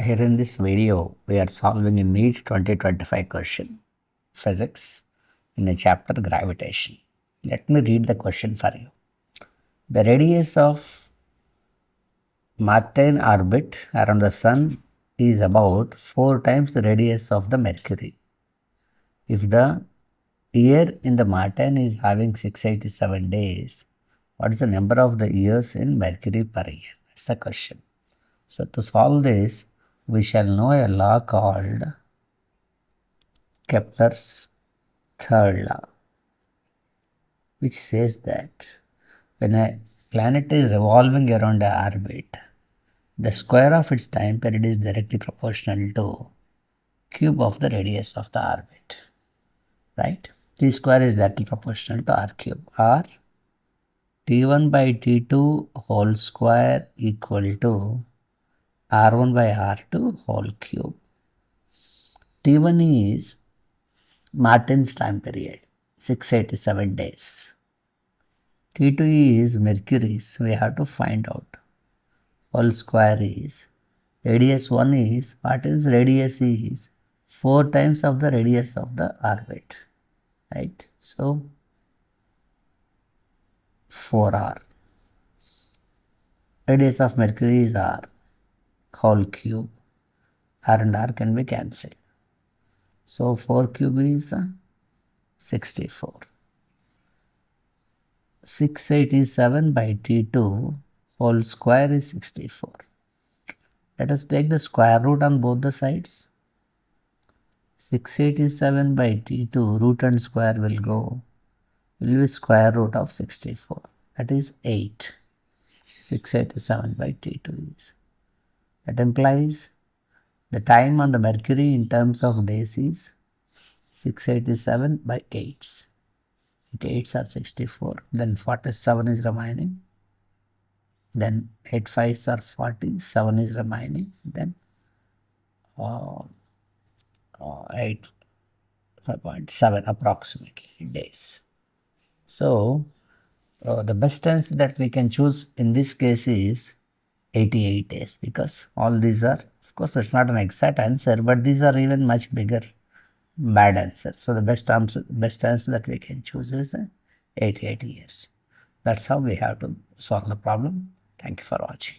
Here in this video, we are solving a NEET 2025 question, Physics, in a chapter Gravitation. Let me read the question for you. The radius of Martian orbit around the Sun is about 4 times the radius of the Mercury. If the year in the Martian is having 687 days, what is the number of the years in Mercury per year? That's the question. So to solve this, we shall know a law called Kepler's third law, which says that when a planet is revolving around an orbit, the square of its time period is directly proportional to cube of the radius of the orbit, right? T square is directly proportional to r cube, or T1 by T2 whole square equal to R1 by R2 whole cube. T1 is Martin's time period, 687 days. T2 is Mercury's, we have to find out. Whole square is, radius 1 is, Martin's radius is 4 times of the radius of the orbit, right? So, 4r. Radius of Mercury is r, whole cube. R and r can be cancelled. So, 4 cube is 64. 687 by T2 whole square is 64. Let us take the square root on both the sides. 687 by T2 root and square will be square root of 64. That is 8. 687 by T2 is. That implies the time on the Mercury in terms of days is 687 by 8s. 8s are 64. Then 47 is remaining. Then 8 5s are 40. 7 is remaining. Then 8.7 approximately days. So the best tense that we can choose in this case is 88 days, because all these are, of course it's not an exact answer, but these are even much bigger bad answers. So the best answer that we can choose is 88 years. That's how we have to solve the problem. Thank you for watching.